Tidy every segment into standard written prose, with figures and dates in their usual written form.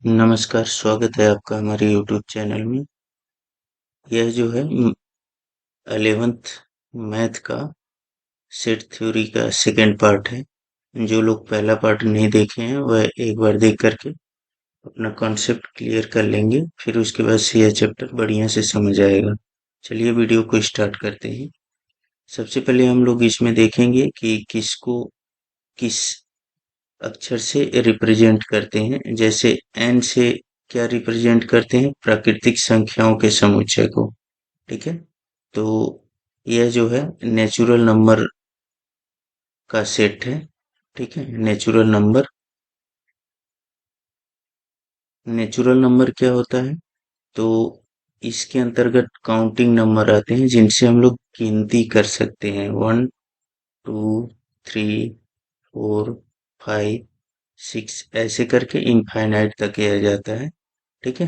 नमस्कार, स्वागत है आपका हमारे यूट्यूब चैनल में। यह जो है 11th मैथ का सेट थ्योरी का सेकंड पार्ट है। जो लोग पहला पार्ट नहीं देखे हैं वह एक बार देख करके अपना कॉन्सेप्ट क्लियर कर लेंगे, फिर उसके बाद से यह चैप्टर बढ़िया से समझ आएगा। चलिए वीडियो को स्टार्ट करते हैं। सबसे पहले हम लोग इसमें देखेंगे कि किसको किस अक्षर से रिप्रेजेंट करते हैं। जैसे एन से क्या रिप्रेजेंट करते हैं? प्राकृतिक संख्याओं के समुच्चय को। ठीक है, तो यह जो है नेचुरल नंबर का सेट है। ठीक है, नेचुरल नंबर क्या होता है? तो इसके अंतर्गत काउंटिंग नंबर आते हैं जिनसे हम लोग गिनती कर सकते हैं। 1 2 3 4 5 6 ऐसे करके इनफाइनाइट तक किया जाता है। ठीक है,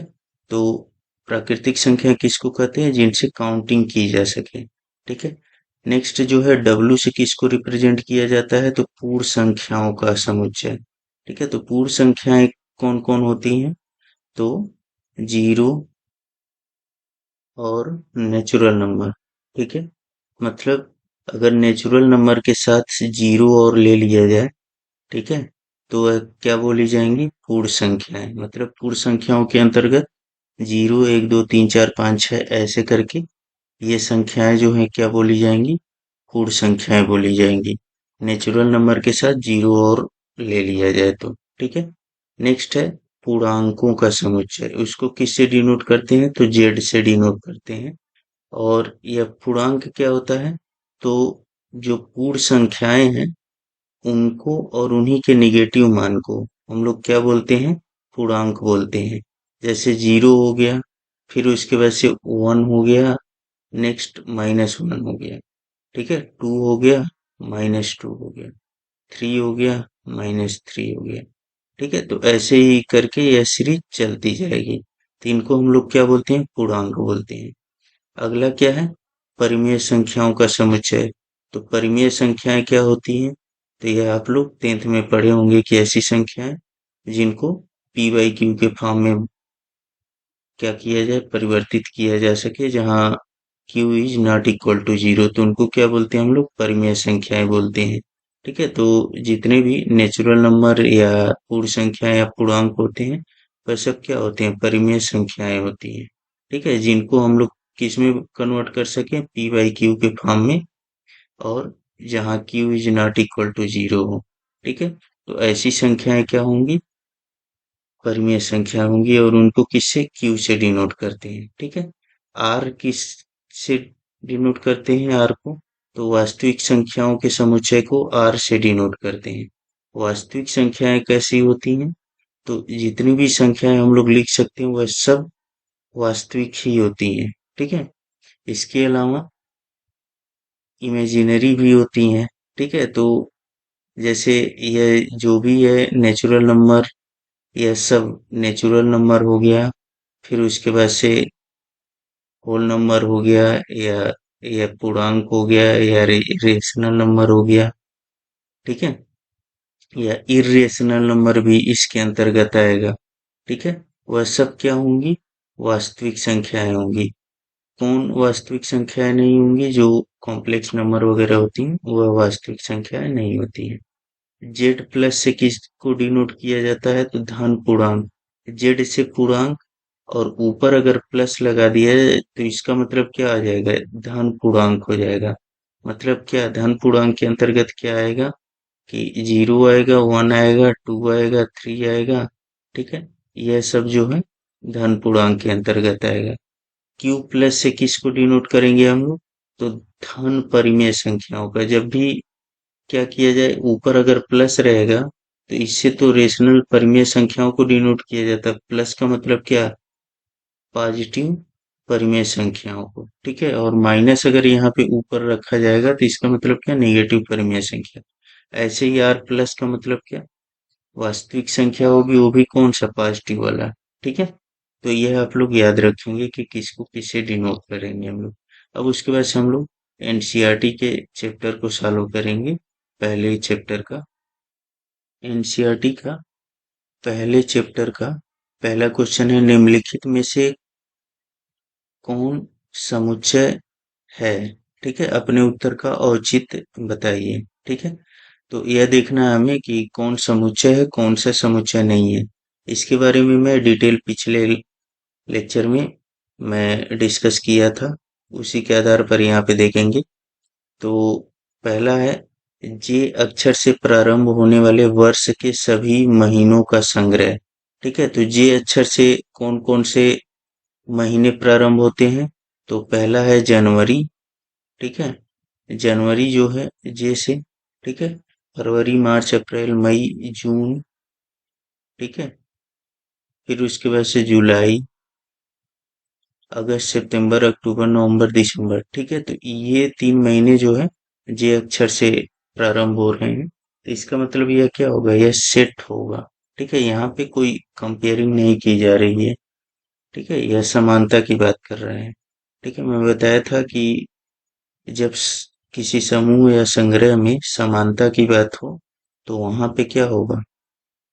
तो प्राकृतिक संख्या किसको कहते हैं? जिनसे काउंटिंग की जा सके। ठीक है, नेक्स्ट जो है डब्लू से किसको रिप्रेजेंट किया जाता है? तो पूर्ण संख्याओं का समुच्चय। ठीक है, तो पूर्ण संख्याएं कौन कौन होती हैं? तो जीरो और नेचुरल नंबर। ठीक है, मतलब अगर नेचुरल नंबर के साथ जीरो और ले लिया जाए, ठीक है, तो वह क्या बोली जाएंगी? पूर्ण संख्याएं। मतलब पूर्ण संख्याओं के अंतर्गत 0 1 2 3 4 5 6 ऐसे करके ये संख्याएं जो हैं क्या बोली जाएंगी? पूर्ण संख्याएं बोली जाएंगी। नेचुरल नंबर के साथ जीरो और ले लिया जाए तो। ठीक है, नेक्स्ट है पूर्णांकों का समुच्चय। उसको किससे डिनोट करते हैं? तो जेड से डिनोट करते हैं। और यह पूर्णांक क्या होता है? तो जो पूर्ण संख्याएं हैं उनको और उन्हीं के निगेटिव मान को हम लोग क्या बोलते हैं? पूर्णांक बोलते हैं। जैसे जीरो हो गया, फिर उसके बाद से वन हो गया, नेक्स्ट -1 हो गया। ठीक है, टू हो गया, -2 हो गया, थ्री हो गया, -3 हो गया। ठीक है, तो ऐसे ही करके यह सीरीज चलती जाएगी। तो इनको हम लोग क्या बोलते हैं? पूर्णांक बोलते हैं। अगला क्या है? परिमेय संख्याओं का समुच्चय। तो परिमेय संख्याएं क्या होती हैं? तो यह आप लोग 10th में पढ़े होंगे कि ऐसी संख्याएं जिनको पी बाई क्यू के फॉर्म में क्या किया जाए? परिवर्तित किया जा सके, जहां q is not equal to zero, तो उनको क्या बोलते हैं हम लोग? परिमेय संख्याएं बोलते हैं। ठीक है, तो जितने भी नेचुरल नंबर या पूर्ण संख्या या पूर्णांक होते हैं वह सब क्या होते हैं? परिमेय संख्याएं होती हैं। ठीक है, जिनको हम लोग किस में कन्वर्ट कर सकें? पी बाई क्यू के फॉर्म में, और जहां q is not equal to zero हो। ठीक है, तो ऐसी संख्याएं क्या होंगी? परिमेय संख्या होंगी, और उनको किससे? क्यू से डिनोट करते हैं। ठीक है, आर किस से डिनोट करते हैं? आर को तो वास्तविक संख्याओं के समुच्चय को आर से डिनोट करते हैं। वास्तविक संख्याएं कैसी होती हैं? तो जितनी भी संख्याएं हम लोग लिख सकते हैं वह सब वास्तविक ही होती हैं। ठीक है, इसके अलावा इमेजिनरी भी होती हैं। ठीक है, तो जैसे यह जो भी है नेचुरल नंबर, यह सब नेचुरल नंबर हो गया, फिर उसके बाद से होल नंबर हो गया, या पूर्णांक हो गया, या रेशनल नंबर हो गया। ठीक है, या इरेशनल नंबर भी इसके अंतर्गत आएगा। ठीक है, वह सब क्या होंगी? वास्तविक संख्याएं होंगी। कौन वास्तविक संख्याएं नहीं होंगी? जो कॉम्प्लेक्स नंबर वगैरह होती हैं वह वास्तविक संख्याएं नहीं होती हैं। जेड प्लस से किसको डिनोट किया जाता है? तो धन पूर्णांक। जेड से पूर्णांक और ऊपर अगर प्लस लगा दिया जाए तो इसका मतलब क्या आ जाएगा? धन पूर्णांक हो जाएगा। मतलब क्या? धन पूर्णांक के अंतर्गत क्या आएगा? कि जीरो आएगा, वन आएगा, टू आएगा, थ्री आएगा। ठीक है, यह सब जो है धन पूर्णांक के अंतर्गत आएगा। क्यू प्लस से किसको डिनोट करेंगे हम लोग? तो धन परिमेय संख्याओं का। जब भी क्या किया जाए, ऊपर अगर प्लस रहेगा तो इससे तो रेशनल परिमेय संख्याओं को डिनोट किया जाता है। प्लस का मतलब क्या? पॉजिटिव परिमेय संख्याओं को। ठीक है, और माइनस अगर यहाँ पे ऊपर रखा जाएगा तो इसका मतलब क्या? नेगेटिव परिमेय संख्या। ऐसे ही आर प्लस का मतलब क्या? वास्तविक संख्या होगी, वो भी कौन सा? पॉजिटिव वाला। ठीक है, तो यह आप लोग याद रखेंगे कि किसको किससे डिनोट करेंगे हम लोग। अब उसके बाद से हम लोग एनसीईआरटी के चैप्टर को सॉल्व करेंगे। पहले चैप्टर का, एनसीईआरटी का पहले चैप्टर का पहला क्वेश्चन है, निम्नलिखित में से कौन समुच्चय है? ठीक है, अपने उत्तर का औचित्य बताइए। ठीक है, तो यह देखना है हमें कि कौन समुच्चय है, कौन सा समुच्चय नहीं है। इसके बारे में मैं डिटेल पिछले लेक्चर में मैं डिस्कस किया था, उसी के आधार पर यहाँ पे देखेंगे। तो पहला है, जे अक्षर से प्रारंभ होने वाले वर्ष के सभी महीनों का संग्रह। ठीक है, तो जे अक्षर से कौन कौन से महीने प्रारंभ होते हैं? तो पहला है जनवरी। ठीक है, जनवरी जो है जे से। ठीक है, फरवरी, मार्च, अप्रैल, मई, जून। ठीक है, फिर उसके बाद से जुलाई, अगस्त, सितंबर, अक्टूबर, नवंबर, दिसंबर। ठीक है, तो ये 3 महीने जो है जे अक्षर से प्रारंभ हो रहे हैं, तो इसका मतलब यह क्या होगा? यह सेट होगा। ठीक है, यहाँ पे कोई कंपेयरिंग नहीं की जा रही है। ठीक है, यह समानता की बात कर रहे हैं। ठीक है, मैं बताया था कि जब किसी समूह या संग्रह में समानता की बात हो तो वहां पे क्या होगा?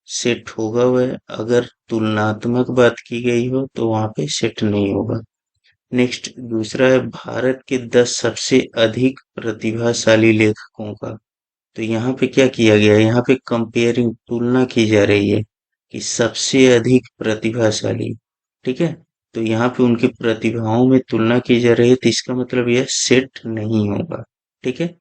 सेट होगा वह। अगर तुलनात्मक बात की गई हो तो वहां पे सेट नहीं होगा। नेक्स्ट दूसरा है, भारत के 10 सबसे अधिक प्रतिभाशाली लेखकों का। तो यहाँ पे क्या किया गया है? यहाँ पे कंपेयरिंग, तुलना की जा रही है कि सबसे अधिक प्रतिभाशाली। ठीक है, तो यहाँ पे उनकी प्रतिभाओं में तुलना की जा रही है, तो इसका मतलब यह सेट नहीं होगा। ठीक है,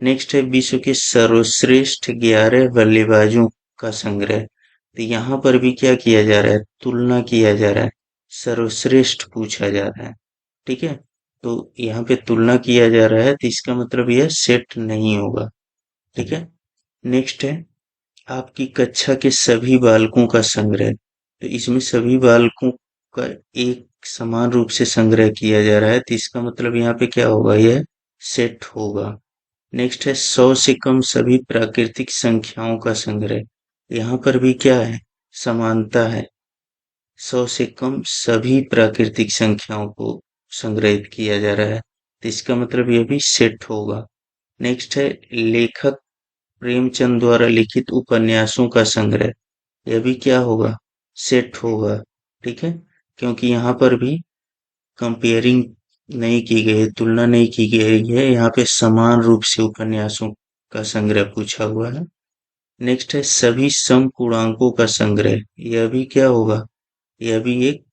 नेक्स्ट है, विश्व के सर्वश्रेष्ठ 11 बल्लेबाजों का संग्रह। तो यहाँ पर भी क्या किया जा रहा है? तुलना किया जा रहा है, सर्वश्रेष्ठ पूछा जा रहा है। ठीक है, तो यहाँ पे तुलना किया जा रहा है, तो इसका मतलब यह सेट नहीं होगा। ठीक है, नेक्स्ट है, आपकी कक्षा के सभी बालकों का संग्रह। तो इसमें सभी बालकों का एक समान रूप से संग्रह किया जा रहा है, तो इसका मतलब यहाँ पे क्या होगा? यह सेट होगा। नेक्स्ट है, 100 से कम सभी प्राकृतिक संख्याओं का संग्रह। यहाँ पर भी क्या है? समानता है। 100 से कम सभी प्राकृतिक संख्याओं को संग्रहित किया जा रहा है, तो इसका मतलब यह भी सेट होगा। नेक्स्ट है, लेखक प्रेमचंद द्वारा लिखित उपन्यासों का संग्रह। यह भी क्या होगा? सेट होगा। ठीक है, क्योंकि यहाँ पर भी कंपेयरिंग नहीं की गई है, तुलना नहीं की गई है, यहाँ पे समान रूप से उपन्यासों का संग्रह पूछा हुआ है। नेक्स्ट है, सभी समपूर्णांकों का संग्रह। यह भी क्या होगा? यह भी एक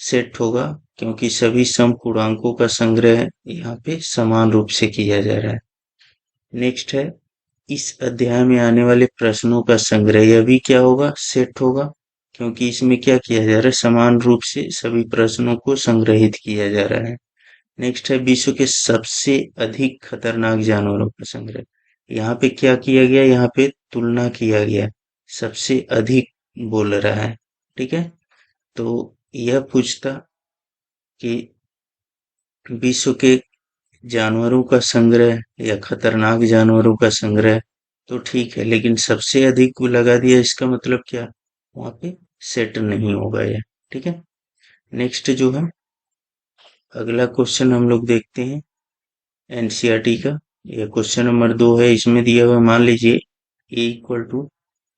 सेट होगा, क्योंकि सभी समपूर्णांकों का संग्रह यहाँ पे समान रूप से किया जा रहा है। नेक्स्ट है, इस अध्याय में आने वाले प्रश्नों का संग्रह। यह भी क्या होगा? सेट होगा, क्योंकि इसमें क्या किया जा रहा है? समान रूप से सभी प्रश्नों को संग्रहित किया जा रहा है। नेक्स्ट है, विश्व के सबसे अधिक खतरनाक जानवरों का संग्रह। यहाँ पे क्या किया गया? यहाँ पे तुलना किया गया, सबसे अधिक बोल रहा है। ठीक है, तो यह पूछता कि विश्व के जानवरों का संग्रह या खतरनाक जानवरों का संग्रह, तो ठीक है, लेकिन सबसे अधिक को लगा दिया, इसका मतलब क्या? वहां पे सेट नहीं होगा यह। ठीक है, नेक्स्ट जो है, अगला क्वेश्चन हम लोग देखते हैं एनसीईआरटी का। यह क्वेश्चन नंबर 2 है। इसमें दिया हुआ, मान लीजिए ए इक्वल टू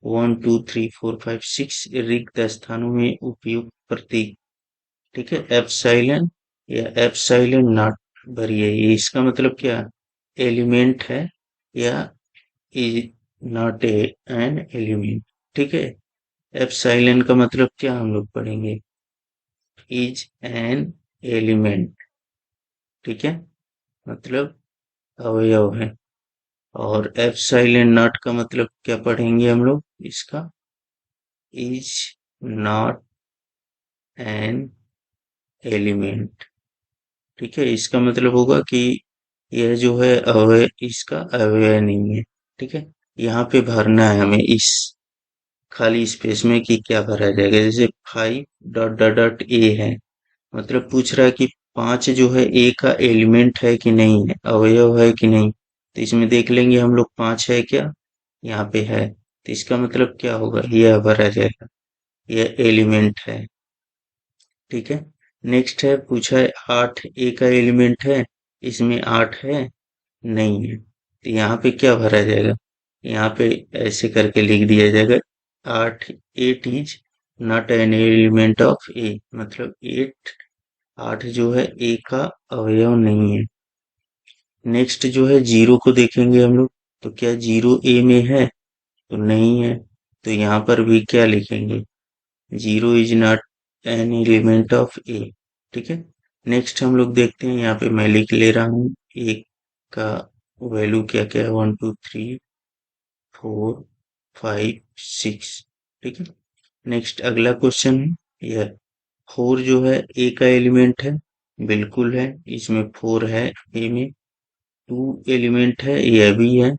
1 2 3 4 5 6 रिक्त स्थानों में उपयुक्त प्रतीक। ठीक है, एप्सिलॉन या एप्सिलॉन नॉट भरिए। ये इसका मतलब क्या? एलिमेंट है या इज नॉट एन एलिमेंट। ठीक है, एप्सिलॉन का मतलब क्या हम लोग पढ़ेंगे? Is an element. ठीक है, मतलब अवयव है। और एप्सिलॉन नॉट का मतलब क्या पढ़ेंगे हम लोग? इसका इज नॉट एन एलिमेंट। ठीक है, इसका मतलब होगा कि यह जो है अवयव, इसका अवयव नहीं है। ठीक है, यहाँ पे भरना है हमें इस खाली स्पेस में कि क्या भरा जाएगा। जैसे 5 ... ए है, मतलब पूछ रहा है कि 5 जो है ए का एलिमेंट है कि नहीं है, अवयव है कि नहीं। तो इसमें देख लेंगे हम लोग, 5 है क्या? यहाँ पे है, तो इसका मतलब क्या होगा? यह भरा जाएगा, यह एलिमेंट है। ठीक है, नेक्स्ट है, पूछा है 8 ए का एलिमेंट है, इसमें 8 है? नहीं है, तो यहाँ पे क्या भरा जाएगा? यहाँ पे ऐसे करके लिख दिया जाएगा, 8 8 is not an element of A, मतलब 8 जो है ए का अवयव नहीं है। नेक्स्ट जो है जीरो को देखेंगे हम लोग, तो क्या जीरो ए में है? तो नहीं है। तो यहाँ पर भी क्या लिखेंगे? Zero is not an element of A. ठीक है। नेक्स्ट हम लोग देखते हैं, यहाँ पे मैं लिख ले रहा हूँ ए का वैल्यू क्या क्या है, 1 2 3 4 5 6। ठीक है। नेक्स्ट अगला क्वेश्चन है, यह 4 जो है ए का एलिमेंट है, बिल्कुल है, इसमें 4 है ए में। 2 एलिमेंट है, यह भी है,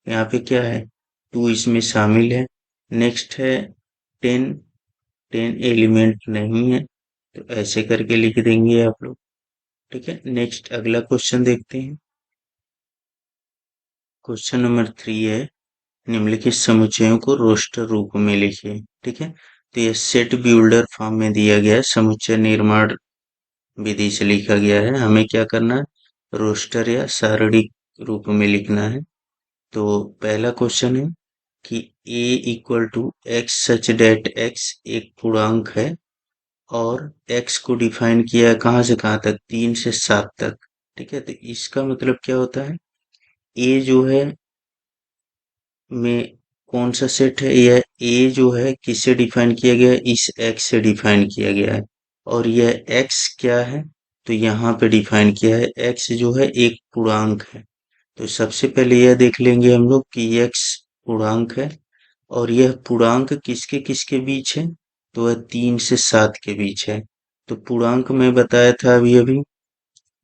यहाँ पे क्या है, 2 इसमें शामिल है। नेक्स्ट है 10, 10 एलिमेंट नहीं है, तो ऐसे करके लिख देंगे आप लोग। ठीक है। नेक्स्ट अगला क्वेश्चन देखते हैं। क्वेश्चन नंबर 3 है, निम्नलिखित समुच्चयों को रोस्टर रूप में लिखिए। ठीक है। तो यह सेट बिल्डर फॉर्म में दिया गया है, समुच्चय निर्माण विधि से लिखा गया है। हमें क्या करना है, रोस्टर या सारणी रूप में लिखना है। तो पहला क्वेश्चन है कि a equal to x such that x एक पूर्णांक है, और x को डिफाइन किया है कहाँ से कहाँ तक, 3 से 7 तक। ठीक है। तो इसका मतलब क्या होता है, a जो है में कौन सा सेट है, यह a जो है किससे डिफाइन किया गया है, इस x से डिफाइन किया गया है। और यह x क्या है, तो यहाँ पे डिफाइन किया है, x जो है एक पूर्णांक है। तो सबसे पहले यह देख लेंगे हम लोग कि x पूर्णांक है, और यह पूर्णांक किसके किसके बीच है, तो वह 3 से 7 के बीच है। तो पूर्णांक मैं बताया था अभी अभी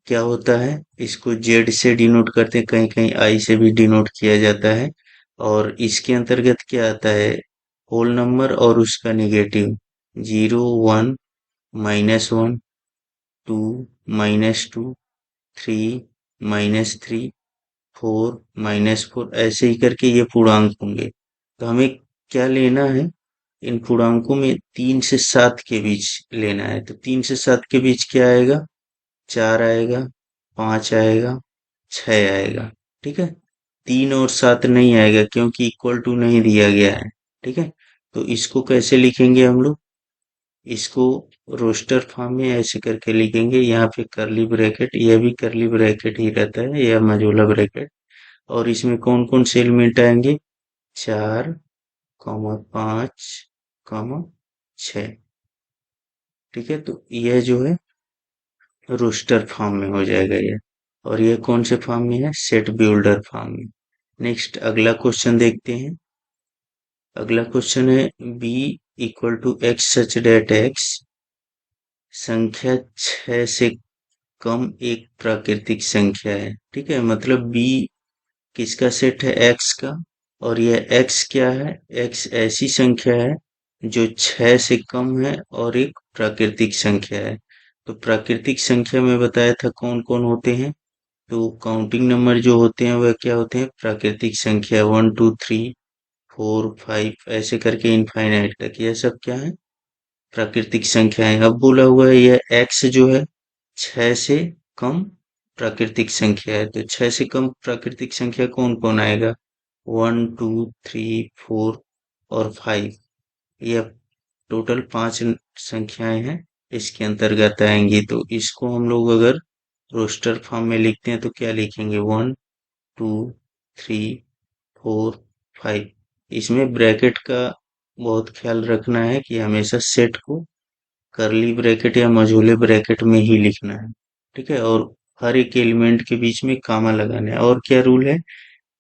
क्या होता है, इसको जेड से डिनोट करते हैं, कहीं कहीं आई से भी डिनोट किया जाता है। और इसके अंतर्गत क्या आता है, होल नंबर और उसका निगेटिव, 0 1 -1 2 -2 3 -3 4 -4, ऐसे ही करके ये पूर्णांक होंगे। तो हमें क्या लेना है, इन पूर्णांकों में 3 से 7 के बीच लेना है। तो 3 से 7 के बीच क्या आएगा, 4 आएगा, 5 आएगा, 6 आएगा। ठीक है। 3 और 7 नहीं आएगा क्योंकि इक्वल टू नहीं दिया गया है। ठीक है। तो इसको कैसे लिखेंगे हम लोग, इसको रोस्टर फॉर्म में ऐसे करके लिखेंगे, यहाँ पे करली ब्रैकेट, यह भी करली ब्रैकेट ही रहता है, यह मझोला ब्रैकेट। और इसमें कौन कौन से एलिमेंट आएंगे, 4 5 6। ठीक है। तो यह जो है रोस्टर फॉर्म में हो जाएगा ये, और ये कौन से फॉर्म में है, सेट बिल्डर फॉर्म में। नेक्स्ट अगला क्वेश्चन देखते हैं। अगला क्वेश्चन है b equal to x such that x संख्या 6 से कम एक प्राकृतिक संख्या है। ठीक है। मतलब b किसका सेट है, x का, और यह x क्या है, x ऐसी संख्या है जो 6 से कम है और एक प्राकृतिक संख्या है। तो प्राकृतिक संख्या में बताया था कौन कौन होते हैं, तो काउंटिंग नंबर जो होते हैं वह क्या होते हैं, प्राकृतिक संख्या, 1 2 3 4 5 ऐसे करके इनफाइनाइट तक, यह सब क्या है, प्राकृतिक संख्याएं। अब बोला हुआ है यह x जो है 6 से कम प्राकृतिक संख्या है, तो 6 से कम प्राकृतिक संख्या कौन कौन आएगा, 1 2 3 4 और 5, यह टोटल 5 संख्याएं हैं, इसके अंतर्गत आएंगी। तो इसको हम लोग अगर रोस्टर फॉर्म में लिखते हैं तो क्या लिखेंगे, 1 2 3 4 5। इसमें ब्रैकेट का बहुत ख्याल रखना है कि हमेशा सेट को करली ब्रैकेट या मझोले ब्रैकेट में ही लिखना है। ठीक है। और हर एक एलिमेंट के बीच में कामा लगाना है। और क्या रूल है,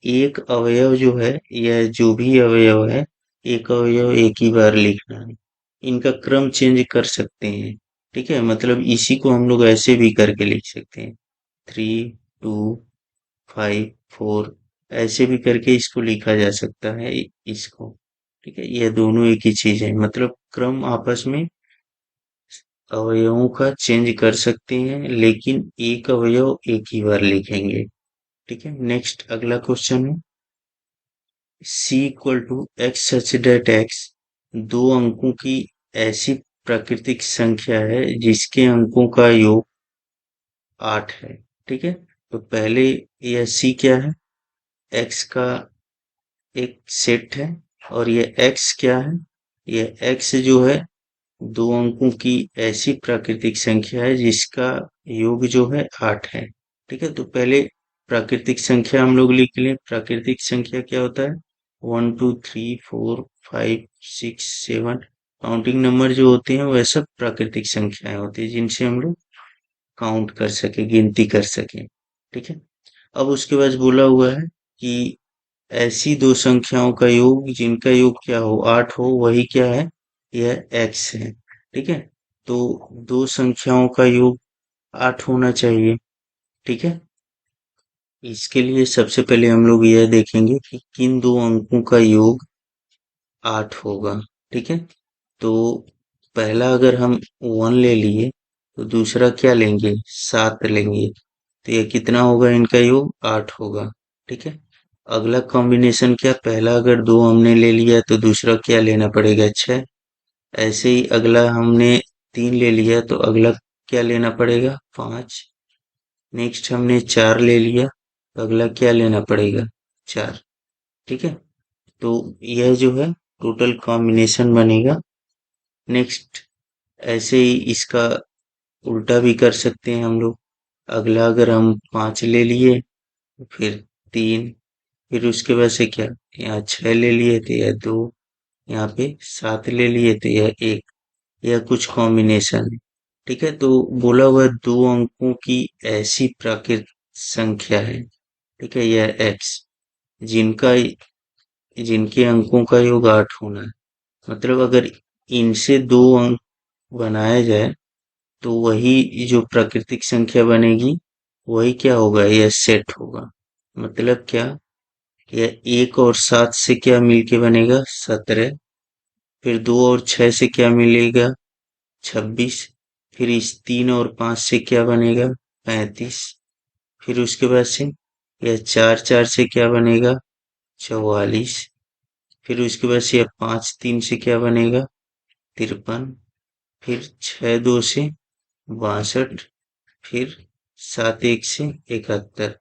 एक अवयव जो है, यह जो भी अवयव है, एक अवयव एक ही बार लिखना है, इनका क्रम चेंज कर सकते हैं। ठीक है। मतलब इसी को हम लोग ऐसे भी करके लिख सकते हैं, 3 2 5 4, ऐसे भी करके इसको लिखा जा सकता है इसको। ठीक है। यह दोनों एक ही चीज है, मतलब क्रम आपस में अवयवों का चेंज कर सकते हैं, लेकिन एक अवयव एक ही बार लिखेंगे। ठीक है। नेक्स्ट अगला क्वेश्चन है, c equal to x such that x दो अंकों की ऐसी प्राकृतिक संख्या है जिसके अंकों का योग 8 है। ठीक है। तो पहले यह c क्या है, x का एक सेट है, और यह x क्या है, यह x जो है दो अंकों की ऐसी प्राकृतिक संख्या है जिसका योग जो है 8 है। ठीक है, तो पहले प्राकृतिक संख्या हम लोग लिख लें। प्राकृतिक संख्या क्या होता है? 1 2 3 4 5 6 7। काउंटिंग नंबर जो होते हैं वह सब प्राकृतिक संख्याएं होती है जिनसे हम लोग काउंट कर सके, गिनती कर सके। ठीक है, अब उसके बाद बोला हुआ है कि ऐसी दो संख्याओं का योग जिनका योग क्या हो, 8 हो, वही क्या है? यह x है। ठीक है, तो दो संख्याओं का योग 8 होना चाहिए। ठीक है, इसके लिए सबसे पहले हम लोग यह देखेंगे कि किन दो अंकों का योग 8 होगा। ठीक है, तो पहला अगर हम 1 ले लिए तो दूसरा क्या लेंगे? 7 लेंगे, तो यह कितना होगा? इनका योग 8 होगा। ठीक है, अगला कॉम्बिनेशन क्या? पहला अगर 2 हमने ले लिया तो दूसरा क्या लेना पड़ेगा? 6। ऐसे ही अगला हमने 3 ले लिया तो अगला क्या लेना पड़ेगा? 5। नेक्स्ट हमने 4 ले लिया तो अगला क्या लेना पड़ेगा? 4। ठीक है, तो यह जो है टोटल कॉम्बिनेशन बनेगा। नेक्स्ट ऐसे ही इसका उल्टा भी कर सकते हैं हम लोग। अगला अगर हम 5 ले लिए, फिर 3, फिर उसके बाद से क्या? यहाँ 6 ले लिए तो यह 2, यहाँ पे 7 ले लिए तो यह 1। यह कुछ कॉम्बिनेशन है। ठीक है, तो बोला हुआ दो अंकों की ऐसी प्राकृत संख्या है। ठीक है, यह x जिनका जिनके अंकों का योग 8 होना है। मतलब अगर इनसे दो अंक बनाया जाए तो वही जो प्राकृतिक संख्या बनेगी वही क्या होगा? यह सेट होगा। मतलब क्या? यह 1 और 7 से क्या मिलके बनेगा? 17। फिर 2 और 6 से क्या मिलेगा? 26। फिर इस 3 और 5 से क्या बनेगा? 35। फिर उसके बाद से यह 4 4 से क्या बनेगा? 44। फिर उसके बाद से यह 5 3 से क्या बनेगा? 53। फिर 6 2 से 62। फिर 7 1 से 71।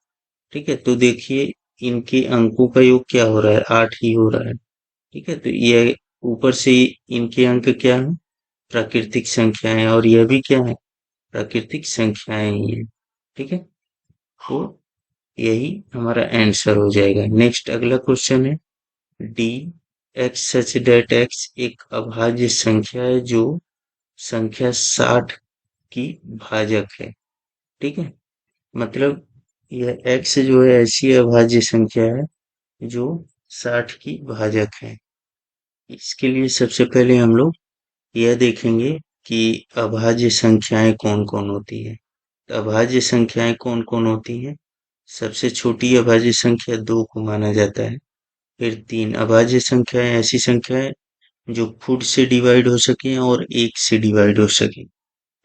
ठीक है, तो देखिए इनके अंकों का योग क्या हो रहा है? 8 ही हो रहा है। ठीक है, तो यह ऊपर से इनके अंक क्या है? प्राकृतिक संख्याएं, और यह भी क्या है? प्राकृतिक संख्याएं ही है। ठीक है, तो यही हमारा आंसर हो जाएगा। नेक्स्ट अगला क्वेश्चन है D x such that x एक अभाज्य संख्या है जो संख्या 60 की भाजक है। ठीक है, मतलब यह x जो है ऐसी अभाज्य संख्या है जो 60 की भाजक है। इसके लिए सबसे पहले हम लोग यह देखेंगे कि अभाज्य संख्याएं कौन कौन होती है। तो अभाज्य संख्याएं कौन कौन होती हैं? सबसे छोटी अभाज्य संख्या 2 को माना जाता है। फिर 3 अभाज्य संख्याएं ऐसी संख्याएं जो खुद से डिवाइड हो सके और 1 से डिवाइड हो सके।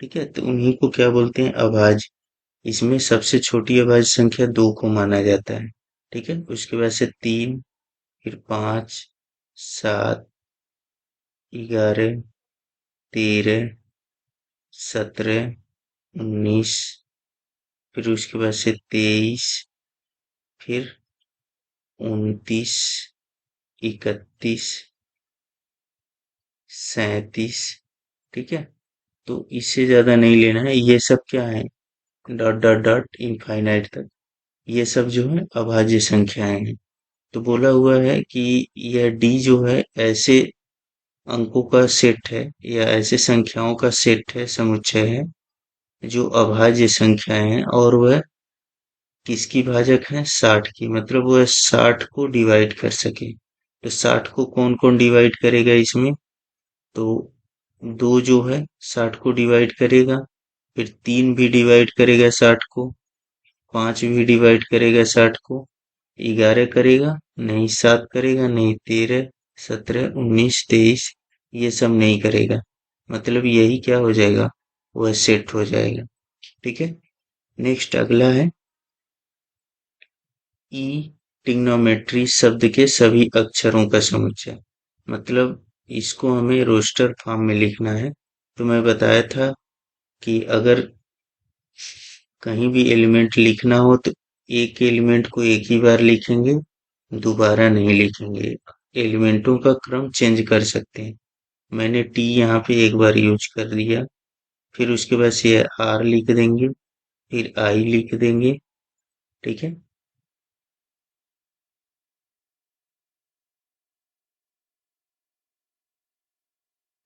ठीक है, तो उन्हीं को क्या बोलते हैं? अभाज्य। इसमें सबसे छोटी अभाज्य संख्या 2 को माना जाता है। ठीक है, उसके बाद से 3, फिर 5, 7, 11, 13, 17, 19, फिर उसके बाद से 23, फिर 29, 31, 37। ठीक है, तो इससे ज्यादा नहीं लेना है। ये सब क्या है? डॉट डॉट डॉट इनफाइनाइट तक ये सब जो है अभाज्य संख्याएं हैं। तो बोला हुआ है कि यह डी जो है ऐसे अंकों का सेट है या ऐसे संख्याओं का सेट है, समुच्चय है जो अभाज्य संख्याएं हैं, और वह किसकी भाजक है? 60 की। मतलब वह 60 को डिवाइड कर सके। तो 60 को कौन कौन डिवाइड करेगा इसमें? तो 2 जो है 60 को डिवाइड करेगा, फिर 3 भी डिवाइड करेगा 60 को, 5 भी डिवाइड करेगा 60 को, 11 करेगा नहीं, 7 करेगा नहीं, 13, 17, 19, 23 ये सब नहीं करेगा। मतलब यही क्या हो जाएगा? वह सेट हो जाएगा। ठीक है, नेक्स्ट अगला है ई ट्रिग्नोमेट्री शब्द के सभी अक्षरों का समुच्चय। मतलब इसको हमें रोस्टर फॉर्म में लिखना है। तो मैं बताया था कि अगर कहीं भी एलिमेंट लिखना हो तो एक एलिमेंट को एक ही बार लिखेंगे, दोबारा नहीं लिखेंगे। एलिमेंटों का क्रम चेंज कर सकते हैं। मैंने टी यहाँ पे एक बार यूज कर दिया। फिर उसके बाद से आर लिख देंगे, फिर आई लिख देंगे। ठीक है।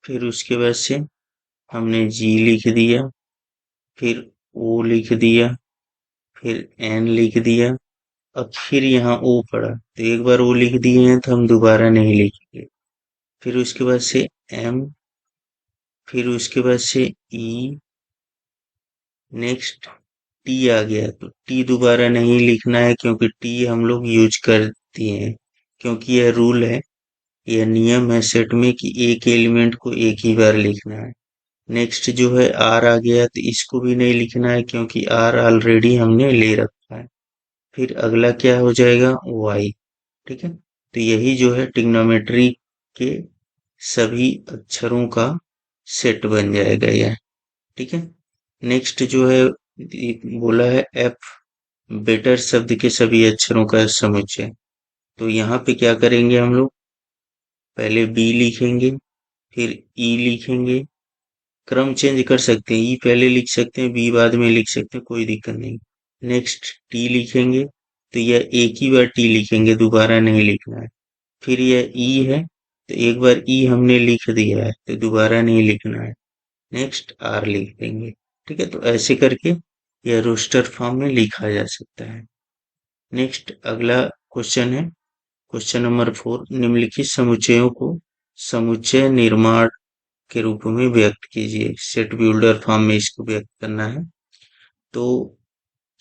फिर उसके बाद से हमने जी लिख दिया, फिर ओ लिख दिया, फिर एन लिख दिया। अब फिर यहाँ ओ पड़ा, तो एक बार ओ लिख दिए हैं तो हम दोबारा नहीं लिखेंगे। फिर उसके बाद से एम, फिर उसके बाद से ई, नेक्स्ट टी आ गया, तो टी दोबारा नहीं लिखना है क्योंकि टी हम लोग यूज कर दिए हैं, क्योंकि यह रूल है, यह नियम है सेट में कि एक एलिमेंट को एक ही बार लिखना है। नेक्स्ट जो है आर आ गया, तो इसको भी नहीं लिखना है क्योंकि आर ऑलरेडी हमने ले रखा है। फिर अगला क्या हो जाएगा, वाई। ठीक है। तो यही जो है ट्रिग्नोमेट्री के सभी अक्षरों का सेट बन जाएगा यह। ठीक है। नेक्स्ट जो है बोला है एफ, बेटर शब्द के सभी अक्षरों का समुच्चय। तो यहाँ पे क्या करेंगे हम लोग, पहले बी लिखेंगे, फिर ई लिखेंगे। क्रम चेंज कर सकते हैं, ई पहले लिख सकते हैं, बी बाद में लिख सकते हैं, कोई दिक्कत नहीं। नेक्स्ट टी लिखेंगे, तो यह एक ही बार टी लिखेंगे, दोबारा नहीं लिखना है। फिर यह ई है, तो एक बार ई हमने लिख दिया है तो दोबारा नहीं लिखना है। नेक्स्ट आर लिख देंगे। ठीक है। तो ऐसे करके यह रोस्टर फॉर्म में लिखा जा सकता है। नेक्स्ट अगला क्वेश्चन है, क्वेश्चन नंबर 4, निम्नलिखित समुच्चयों को समुच्चय निर्माण के रूप में व्यक्त कीजिए। सेट बिल्डर फॉर्म में इसको व्यक्त करना है। तो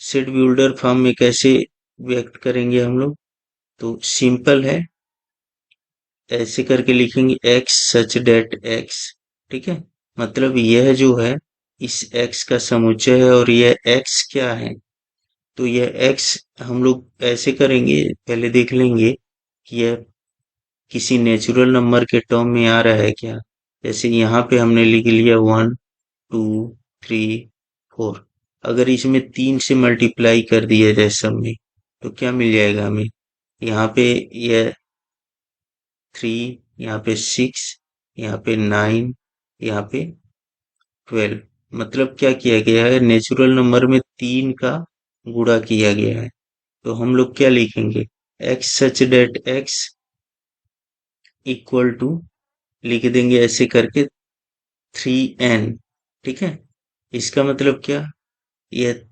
सेट बिल्डर फॉर्म में कैसे व्यक्त करेंगे हम लोग, तो सिंपल है, ऐसे करके लिखेंगे एक्स सच डेट एक्स। ठीक है। मतलब यह जो है इस एक्स का समुच्चय है, और यह एक्स क्या है, तो यह एक्स हम लोग ऐसे करेंगे, पहले देख लेंगे कि यह किसी नेचुरल नंबर के टर्म में आ रहा है क्या। जैसे यहाँ पे हमने लिख लिया 1 2 3 4। अगर इसमें 3 से मल्टीप्लाई कर दिया जाए सब में, तो क्या मिल जाएगा हमें, यहाँ पे यह 3, यहाँ पे 6, यहाँ पे 9, यहाँ पे 12। मतलब क्या किया गया है, नेचुरल नंबर में 3 का गुणा किया गया है। तो हम लोग क्या लिखेंगे, x such that x equal to, लिख देंगे ऐसे करके 3n। ठीक है। इसका मतलब क्या, यह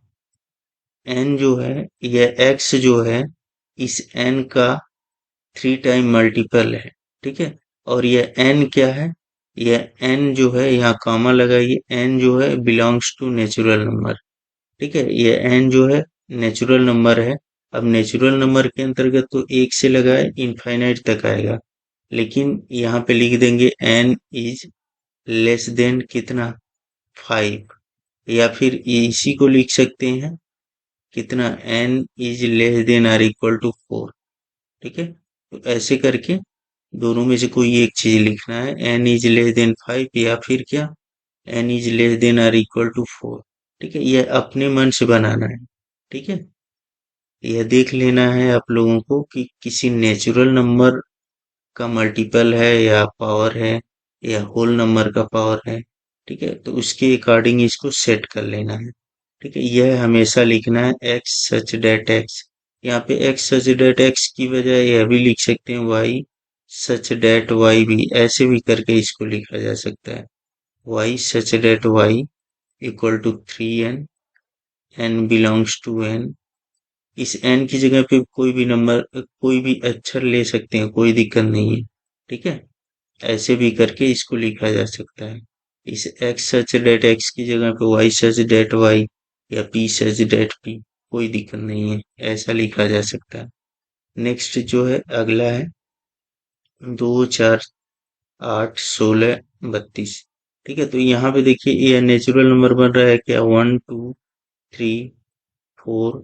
n जो है, यह x जो है इस n का 3 टाइम मल्टीपल है। ठीक है। और यह n क्या है, यह n जो है, यहाँ कॉमा लगाइए, n जो है बिलोंग्स टू नेचुरल नंबर। ठीक है। यह n जो है नेचुरल नंबर है। अब नेचुरल नंबर के अंतर्गत तो एक से लगाए इनफाइनाइट तक आएगा, लेकिन यहाँ पे लिख देंगे n इज लेस देन कितना, 5। या फिर इसी को लिख सकते हैं कितना, n is less than or equal to 4। ठीक है। तो ऐसे करके दोनों में से कोई एक चीज लिखना है, n इज लेस देन 5 या फिर क्या, n is less than or equal to 4। ठीक है। यह अपने मन से बनाना है। ठीक है। यह देख लेना है आप लोगों को कि किसी नेचुरल नंबर का मल्टीपल है या पावर है या होल नंबर का पावर है। ठीक है। तो उसके अकॉर्डिंग इसको सेट कर लेना है। ठीक है। यह हमेशा लिखना है एक्स सच डेट एक्स। यहाँ पे एक्स सच डेट एक्स की बजाय यह भी लिख सकते हैं वाई सच डेट वाई, भी ऐसे भी करके इसको लिखा जा सकता है, y such that y equal to 3n, n belongs to n। इस n की जगह पे कोई भी नंबर, कोई भी अक्षर ले सकते हैं, कोई दिक्कत नहीं है। ठीक है। ऐसे भी करके इसको लिखा जा सकता है। इस एक्स सच डेट एक्स की जगह पे वाई सच डेट वाई या पी सच डेट पी, कोई दिक्कत नहीं है, ऐसा लिखा जा सकता है। नेक्स्ट जो है अगला है 2 4 8 16 32। ठीक है। तो यहाँ पे देखिए ये नेचुरल नंबर बन रहा है क्या, 1 2 3 4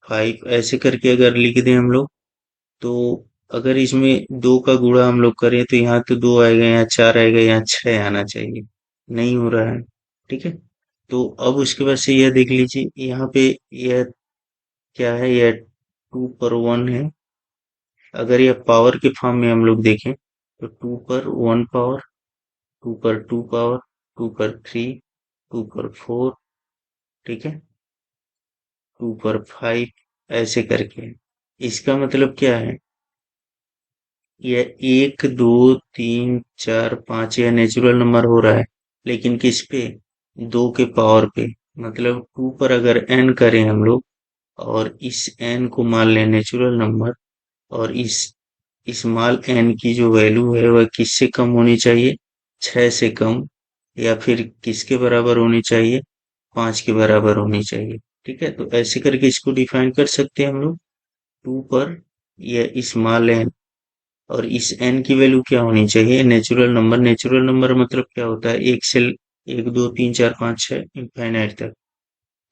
5, ऐसे करके अगर लिख दें हम लोग, तो अगर इसमें 2 का गुणा हम लोग करें तो यहाँ तो 2 आएगा, यहाँ 4 आएगा, यहाँ 6 आना चाहिए, नहीं हो रहा है। ठीक है। तो अब उसके बाद से यह देख लीजिए यहाँ पे, यह क्या है, यह 2 पर 1 है। अगर यह पावर के फॉर्म में हम लोग देखें तो 2 पर 1 पावर, 2 पर 2 पावर, 2 पर 3, 2 पर 4, ठीक है, 2 पर 5, ऐसे करके। इसका मतलब क्या है, यह 1 2 3 4 5 यह नेचुरल नंबर हो रहा है, लेकिन किस पे, 2 के पावर पे। मतलब 2 पर अगर n करें हम लोग, और इस n को मान लें नेचुरल नंबर, और इस स्मॉल n की जो वैल्यू है वह किससे कम होनी चाहिए, 6 से कम, या फिर किसके बराबर होनी चाहिए, 5 के बराबर होनी चाहिए। ठीक है, तो ऐसे करके इसको डिफाइन कर सकते हैं हम लोग। 2 पर यह स्मॉल n, और इस n की वैल्यू क्या होनी चाहिए, नेचुरल नंबर। नेचुरल नंबर मतलब क्या होता है, एक से 1 2 3 4 5 6 इनफाइनाइट तक।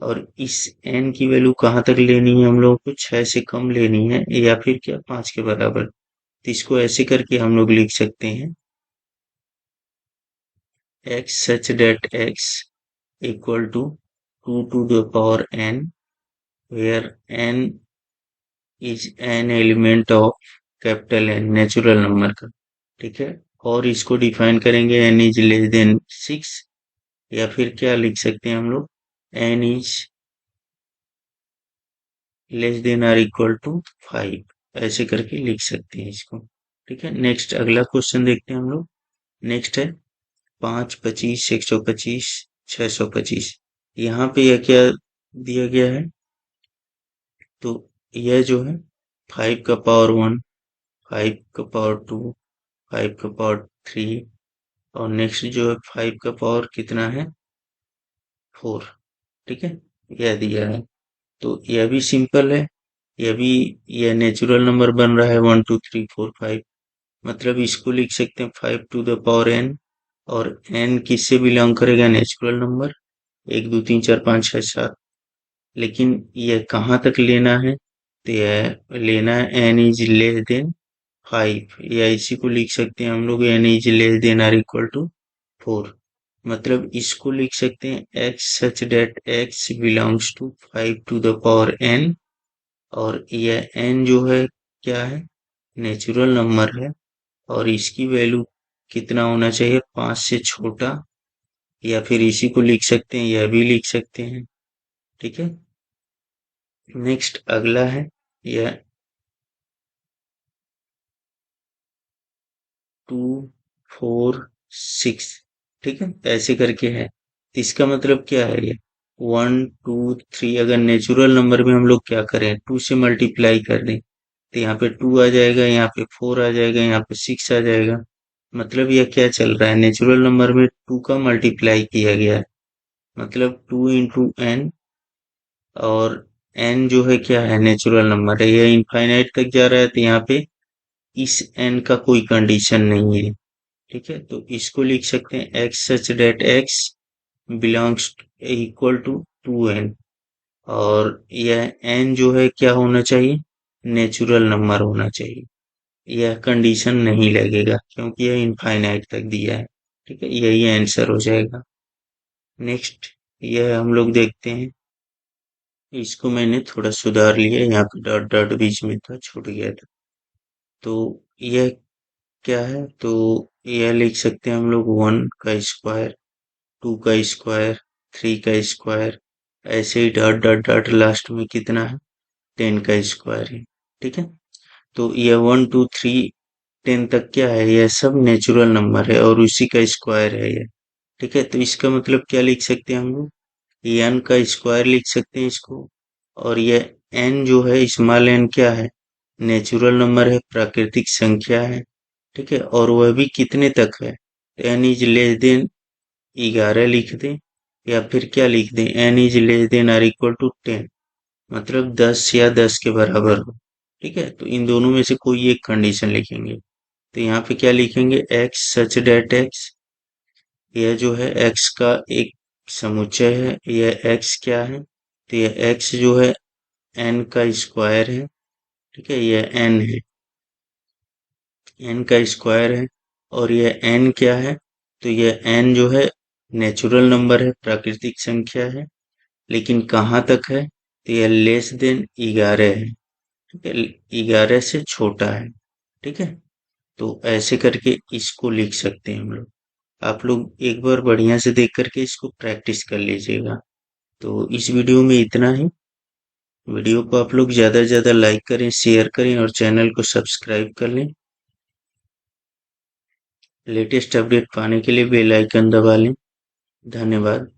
और इस n की वैल्यू कहाँ तक लेनी है हम लोगों को, 6 से कम लेनी है, या फिर क्या 5 के बराबर। तो इसको ऐसे करके हम लोग लिख सकते हैं, x such that x equal to 2 to the power n, where n is an element of capital N, natural number का। ठीक है, और इसको डिफाइन करेंगे n इज लेस देन 6, या फिर क्या लिख सकते हैं हम लोग, n is less than or equal to 5, ऐसे करके लिख सकते हैं इसको। ठीक है, नेक्स्ट अगला क्वेश्चन देखते हैं हम लोग। नेक्स्ट है 5 25 125 625। यहाँ पे यह क्या दिया गया है, तो यह जो है 5 का पावर 1, 5 का पावर 2, 5 का पावर 3, और नेक्स्ट जो है 5 का पावर कितना है, 4। ठीक है, यह दिया है। तो यह भी सिंपल है, यह भी, यह नेचुरल नंबर बन रहा है 1 2 3 4 5। मतलब इसको लिख सकते हैं 5 टू द पावर n, और n किससे बिलोंग करेगा, नेचुरल नंबर, 1 2 3 4 5 6 7। लेकिन यह कहाँ तक लेना है, तो यह लेना है n इज लेस देन 5, या इसी को लिख सकते हैं हम लोग n is less than or equal to 4। मतलब इसको लिख सकते हैं x such that x belongs to 5 to the power n, और यह n जो है क्या है, नेचुरल नंबर है, और इसकी वैल्यू कितना होना चाहिए, 5 से छोटा, या फिर इसी को लिख सकते हैं, यह भी लिख सकते हैं। ठीक है, नेक्स्ट अगला है यह 2 4 6। ठीक है, ऐसे करके है। तो इसका मतलब क्या है, ये 1 2 3, अगर नेचुरल नंबर में हम लोग क्या करें, 2 से मल्टीप्लाई कर दें, तो यहाँ पे 2 आ जाएगा, यहाँ पे 4 आ जाएगा, यहाँ पे 6 आ जाएगा। मतलब यह क्या चल रहा है, नेचुरल नंबर में 2 का मल्टीप्लाई किया गया है, मतलब 2 इंटू एन। और n जो है क्या है, नेचुरल नंबर है, यह इनफाइनाइट तक जा रहा है, तो यहाँ पे इस n का कोई कंडीशन नहीं है। ठीक है, तो इसको लिख सकते हैं x such that x belongs equal to 2n, और यह n जो है क्या होना चाहिए, नेचुरल नंबर होना चाहिए। यह कंडीशन नहीं लगेगा क्योंकि यह इनफाइनाइट तक दिया है। ठीक है, यही आंसर हो जाएगा। नेक्स्ट यह हम लोग देखते हैं, इसको मैंने थोड़ा सुधार लिया, यहाँ पे डॉट डॉट बीच में था, छूट गया था। तो यह क्या है, तो यह लिख सकते हैं हम लोग 1 का स्क्वायर, 2 का स्क्वायर, 3 का स्क्वायर, ऐसे ही डॉट डॉट डॉट लास्ट में कितना है, 10 का स्क्वायर है। ठीक है, तो यह 1 2 3 10 तक क्या है, यह सब नेचुरल नंबर है, और उसी का स्क्वायर है यह। ठीक है, तो इसका मतलब क्या लिख सकते हैं हम लोग, n का स्क्वायर लिख सकते हैं इसको। और यह n जो है, स्मॉल n क्या है, नेचुरल नंबर है, प्राकृतिक संख्या है। ठीक है, और वह भी कितने तक है, n इज लेस देन 11 लिख दें, या फिर क्या लिख दें, n is less than or equal to 10, मतलब 10 या 10 के बराबर हो। ठीक है, तो इन दोनों में से कोई एक कंडीशन लिखेंगे। तो यहाँ पे क्या लिखेंगे, x सच डेट x, यह जो है x का एक समुच्चय है, यह x क्या है, तो यह x जो है n का स्क्वायर है। ठीक है, यह n है, n का स्क्वायर है, और यह n क्या है, तो यह n जो है नेचुरल नंबर है, प्राकृतिक संख्या है, लेकिन कहाँ तक है, तो यह लेस देन 11 है। ठीक है, 11 से छोटा है। ठीक है, तो ऐसे करके इसको लिख सकते हैं हम लोग। आप लोग एक बार बढ़िया से देख करके इसको प्रैक्टिस कर लीजिएगा। तो इस वीडियो में इतना ही। वीडियो को आप लोग ज़्यादा से ज़्यादा लाइक करें, शेयर करें और चैनल को सब्सक्राइब कर लें। लेटेस्ट अपडेट पाने के लिए बेल आइकन दबा लें। धन्यवाद।